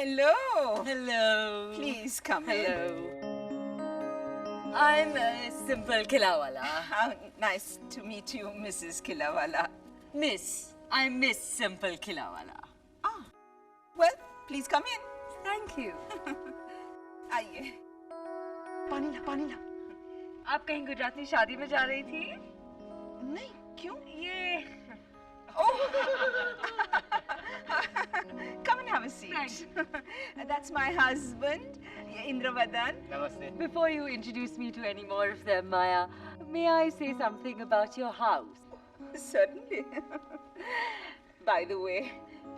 Hello. Hello. Please come in. Hello. I'm Simple Khilawala. How nice to meet you, Mrs. Khilawala. Miss. I'm Miss Simple Khilawala. Ah, well, please come in. Thank you. आइए. पानी ला, पानी ला. आप कहीं गुजराती शादी में जा रही थी? नहीं, क्यों? ये. Oh. Come and have a seat. Thanks. That's my husband, Indravadan. Namaste. Before you introduce me to any more of them, Maya, may I say something about your house? Certainly. By the way,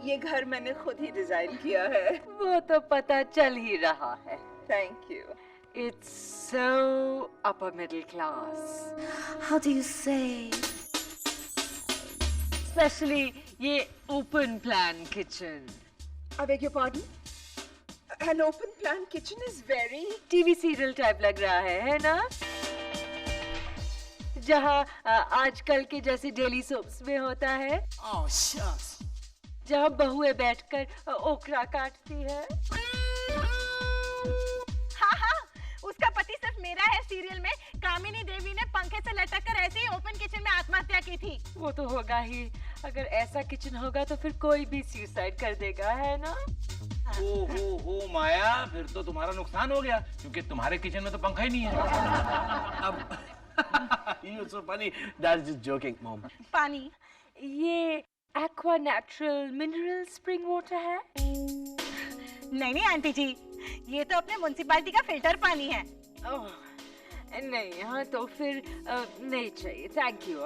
ये घर मैंने खुद ही design किया है. वो तो पता चल ही रहा है. Thank you. It's so upper middle class. How do you say? Especially ये open plan kitchen. I beg your pardon? An open plan kitchen is very... TV serial type लग रहा है ना? जहाँ आजकल के जैसे डेली सोप्स में होता है. Oh, shucks. जहाँ बहुएं बैठकर ओखरा काटती है. हाँ, उसका पति सिर्फ मेरा है सीरियल में. कामिनी देवी ने पंखे से लटक कर ऐसे ही ओपन किचन में आत्महत्या की थी. वो तो होगा ही. अगर ऐसा किचन होगा तो फिर कोई भी सुसाइड कर देगा, है ना? ओ माया, फिर तो तुम्हारा नुकसान हो गया क्योंकि तुम्हारे किचन में तो पंखा ही नहीं है. अब You're so funny. Dad's just joking, Mom. पानी. ये aqua natural mineral spring water है? नहीं आंटी जी, ये तो अपने म्युनिसिपैलिटी का फिल्टर पानी है. ओह, नहीं, हाँ तो फिर नहीं चाहिए. Thank you.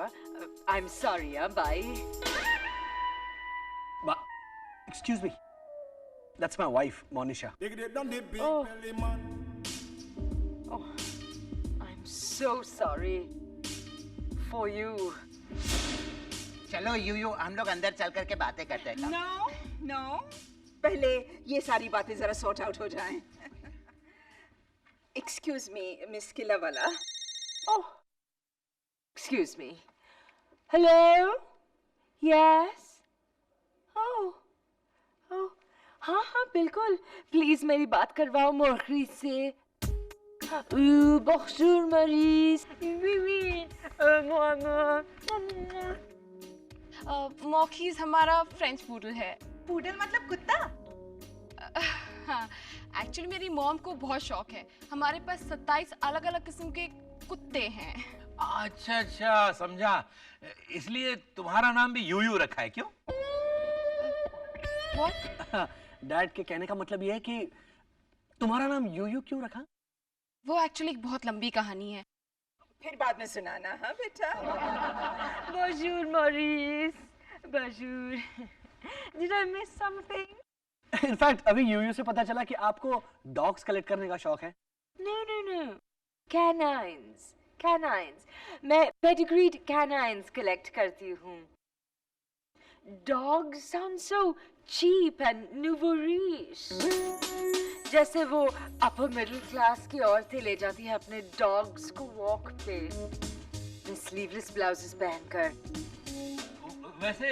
I am sorry. Bye. Excuse me. That's my wife, Monisha. Oh. Oh, I'm so sorry for you. चलो यूयू हम लोग अंदर चल करके बातें करते हैं. No. पहले ये सारी बातें जरा सॉर्ट आउट हो जाएं. Excuse me, Miss Khilawala. Oh, excuse me. Hello? Yes? Oh, हाँ, बिल्कुल. प्लीज मेरी बात करवाओ मोरखरी से. Bonjour, Maurice. Oui. मॉकीज हमारा फ्रेंच पूडल है. पूडल मतलब कुत्ता? हाँ, एक्चुअली मेरी मॉम को बहुत शौक है. हमारे पास 27 अलग अलग किस्म के कुत्ते हैं. अच्छा, समझा. इसलिए तुम्हारा नाम भी यूयू रखा है, क्यों? What? डैड के कहने का मतलब ये है कि तुम्हारा नाम यूयू क्यों रखा? वो एक्चुअली एक बहुत लंबी कहानी है. फिर बाद में सुनाना, हाँ बेटा. Bonjour, Maurice. Bonjour. Did I miss something? In fact अभी यूयू से पता चला कि आपको डॉग्स कलेक्ट करने का शौक है. No. Canines. मैं pedigreed canines collect करती हूँ. Dogs sound so cheap and nouveau riche. जैसे वो upper middle class की औरतें ले जाती हैं अपने dogs को walk पे, sleeveless blouses पहनकर. वैसे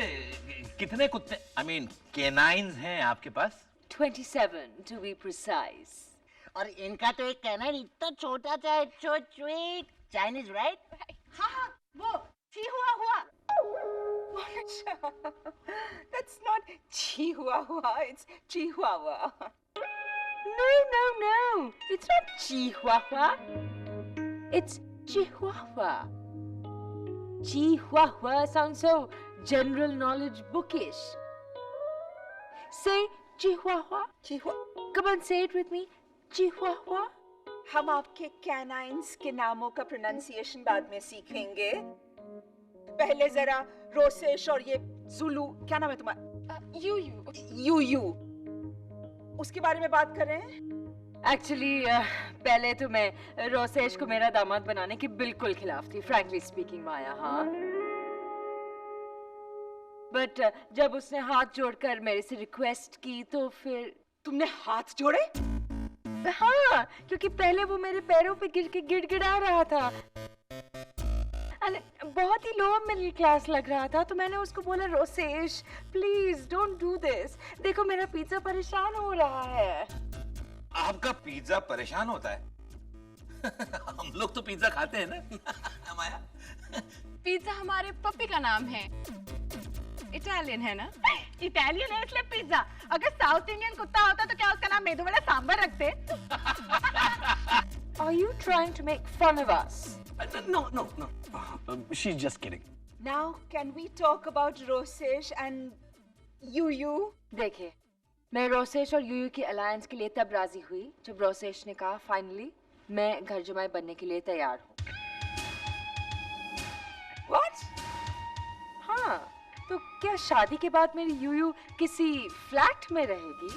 कितने कुत्ते, I mean, canines हैं आपके पास? 27 to be precise. और इनका तो एक कहना है इतना छोटा सा है, so sweet. Chinese, right? हाँ, वो हुआ. That's not Chihuahua, it's Chihuahua. No. It's not Chihuahua. It's Chihuahua. Chihuahua sounds so general knowledge bookish. Say Chihuahua. Come on, say it with me. Chihuahua. हम आपके कैनाइन्स के नामों का pronunciation बाद में सीखेंगे. पहले जरा रोसेश और ये जुलू, क्या नाम है तुम्हारा? यूयू. उसके बारे में बात करें. Actually, पहले तो मैं रोसेश को मेरा दामाद बनाने के बिल्कुल खिलाफ थी, frankly speaking, माया. हाँ. But जब उसने हाथ जोड़कर मेरे से रिक्वेस्ट की तो फिर. तुमने हाथ जोड़े? हाँ, क्योंकि पहले वो मेरे पैरों पे गिर के गिड़गिड़ा रहा था. अरे बहुत ही लो मिडिल क्लास लग रहा था तो मैंने उसको बोला Rosesh please don't do this, देखो मेरा पिज्जा परेशान हो रहा है। आपका पिज्जा परेशान होता है? हम लोग तो पिज्जा खाते हैं ना माया। पिज्जा हमारे पप्पी का नाम है, इटालियन है ना? इटालियन है इसलिए पिज्जा। अगर साउथ इंडियन कुत्ता होता तो क्या उसका नाम मेदू वड़ा सांबर रखते? Are you trying to make fun of us? No. She's just kidding. Now, can we talk about Rosesh and Yuyu? देखिए, मैं रोसेश और यूयू की अलायंस के लिए तब राजी हुई जब रोसेश ने कहा फाइनली मैं घर जमाई बनने के लिए तैयार हूँ। What? हाँ, तो क्या शादी के बाद मेरी यूयू किसी फ्लैट में रहेगी?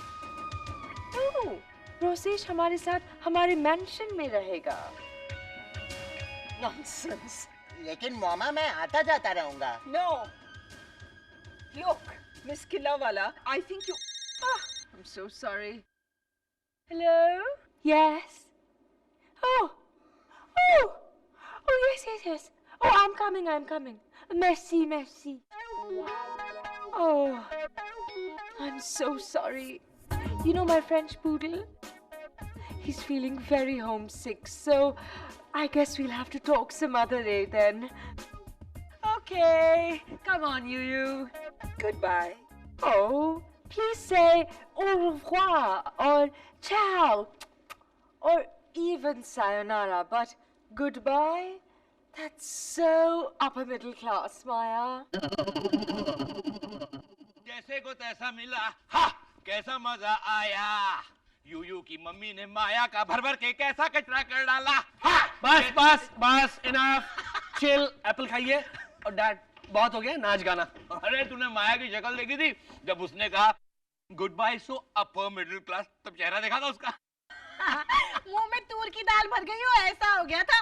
No, रोसेश हमारे साथ हमारे मैंशन में रहेगा। Nonsense. लेकिन मॉमा मैं आता जाता रहूंगा। No. Look, Miss Killawala, I think you... I'm so sorry. Hello? Yes. Oh, yes. Oh, I'm coming. Merci. Oh, I'm so sorry. You know my French poodle? He's feeling very homesick, so I guess we'll have to talk some other day then. Okay, come on, Yuyu. Goodbye. Oh, please say au revoir or ciao or even sayonara, but goodbye? That's so upper middle class, Maya. जैसे को तैसा मिला, हा कैसा मजा आया। U U की mummy ने माया का भर के कैसा कचरा कर डाला। बस इनफ। चिल, एप्पल खाइए। और डैड बहुत हो गया नाच गाना। अरे तूने माया की शक्ल देखी थी जब उसने कहा गुड बाय सो अपर मिडिल क्लास, तब चेहरा देखा था उसका। मुंह में तूर की दाल भर गई हो ऐसा हो गया था।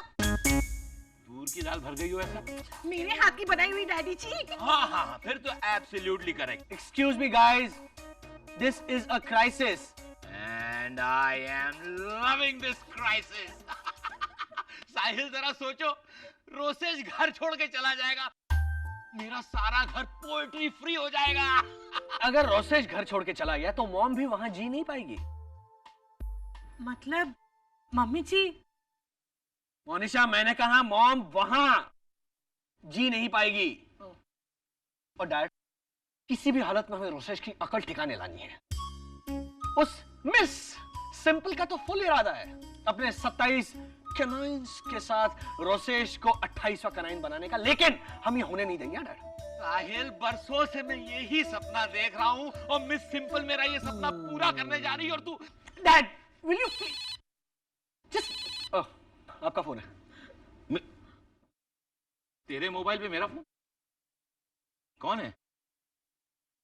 तूर की दाल भर गई हो ऐसा? मेरे हाथ की बनाई हुई डैडी जी। हाँ, फिर तो absolutely correct. Excuse me, guys. This is a crisis. And I am loving this crisis. साहिल जरा सोचो, रोसेश घर छोड़ के चला जाएगा, मेरा सारा घर पोएट्री फ्री हो जाएगा। अगर रोसेश घर छोड़ के चला गया तो मॉम भी वहां जी नहीं पाएगी। मतलब मम्मी जी? मोनिशा, मैंने कहा मॉम वहां जी नहीं पाएगी। और डैड, किसी भी हालत में हमें रोसेश की अकल ठिकाने लानी है। उस मिस सिंपल का तो फुल इरादा है अपने 27 कैनाइन्स के साथ रोसेश को 28वां कैनाइन बनाने का, लेकिन हम ये होने नहीं देंगे डैड। साहिल, बरसों से मैं यही सपना देख रहा हूँ और मिस सिंपल मेरा ये सपना पूरा करने जा रही है और तू। Dad, will you please just. आपका फोन है। तेरे मोबाइल पे मेरा फोन? कौन है?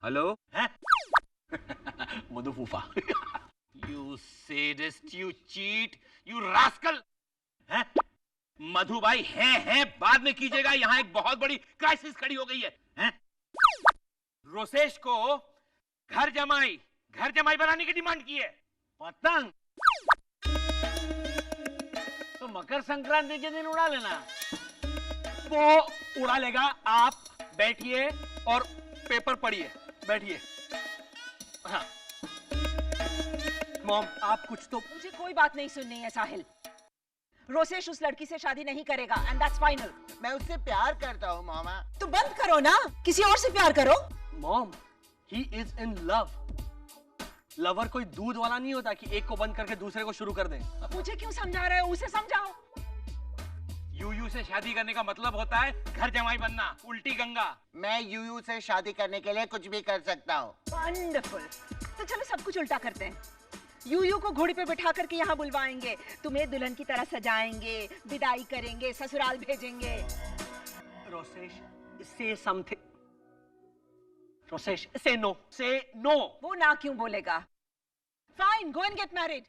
हेलो? हैं? मधु फूफा। You sadist, you cheat, you rascal! हैं? मधु भाई हैं बाद में कीजिएगा, यहाँ एक बहुत बड़ी क्राइसिस खड़ी हो गई है। हैं? रोसेश को घर जमाई बनाने की डिमांड की है। पतंग तो मकर संक्रांति के दिन उड़ा लेना। वो उड़ा लेगा। आप बैठिए और पेपर पढ़िए। बैठिए। हाँ मॉम, आप कुछ तो। मुझे कोई बात नहीं सुननी है साहिल। रोसेश उस लड़की से शादी नहीं करेगा एंड दैट्स फाइनल। मैं उससे प्यार करता हूँ मामा। तो बंद करो ना, किसी और से प्यार करो। Mom, he is in love. Lover कोई दूध वाला नहीं होता कि एक को बंद करके दूसरे को शुरू कर दे। मुझे क्यों समझा रहे हो, उसे समझाओ। यूयू से शादी करने का मतलब होता है घर जमाई बनना, उल्टी गंगा। मैं यूयू से शादी करने के लिए कुछ भी कर सकता हूँ। वंडरफुल। तो चलो सब कुछ उल्टा करते हैं। यूयू को घोड़ी पे बिठा करके यहाँ बुलवाएंगे, तुम्हें दुल्हन की तरह सजाएंगे, विदाई करेंगे, ससुराल भेजेंगे। रोसेश, से समथिंग। रोसेश, से नो, से नो। वो ना क्यों बोलेगा? Fine, go and get married.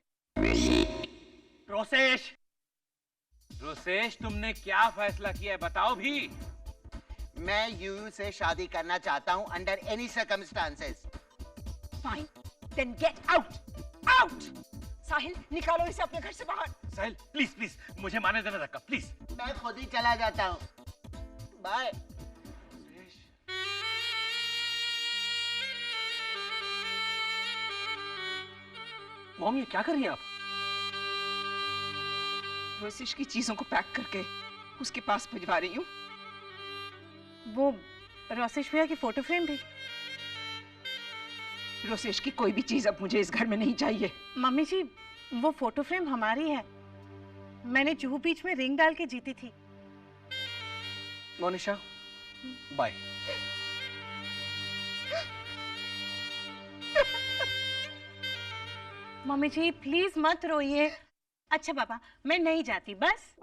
Rosesh, तुमने क्या फैसला किया है बताओ भी। मैं यूयू से शादी करना चाहता हूँ under any circumstances. Fine, then get out. Out. Sahil, निकालो इसे अपने घर से बाहर। साहिल, प्लीज मुझे माने देना धक्का, प्लीज। मैं खुद ही चला जाता हूँ। बाय। मॉम, ये क्या कर रही हैं आप? रोसेश की चीजों को पैक करके उसके पास भिजवा रही हूँ। वो रोसेश भैया की फोटो फ्रेम भी। रोसेश की कोई भी चीज अब मुझे इस घर में नहीं चाहिए। मम्मी जी, वो फोटो फ्रेम हमारी है। मैंने जुहू बीच में रिंग डाल के जीती थी। Monisha, bye. Mummy ji please मत रोइए। अच्छा पापा, मैं नहीं जाती बस।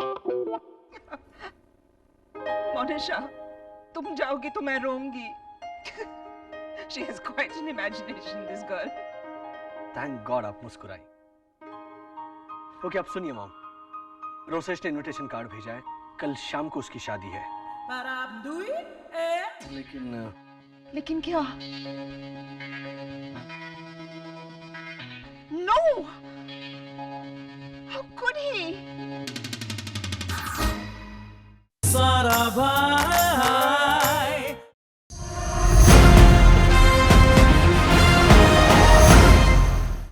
मोनिशा, तुम जाओगी तो मैं रोऊंगी। She has quite an imagination, this girl. Thank God आप मुस्कुराई। ओके, अब सुनिए मॉम, रोसेश ने इनविटेशन कार्ड भेजा है। कल शाम को उसकी शादी है। लेकिन क्या? No!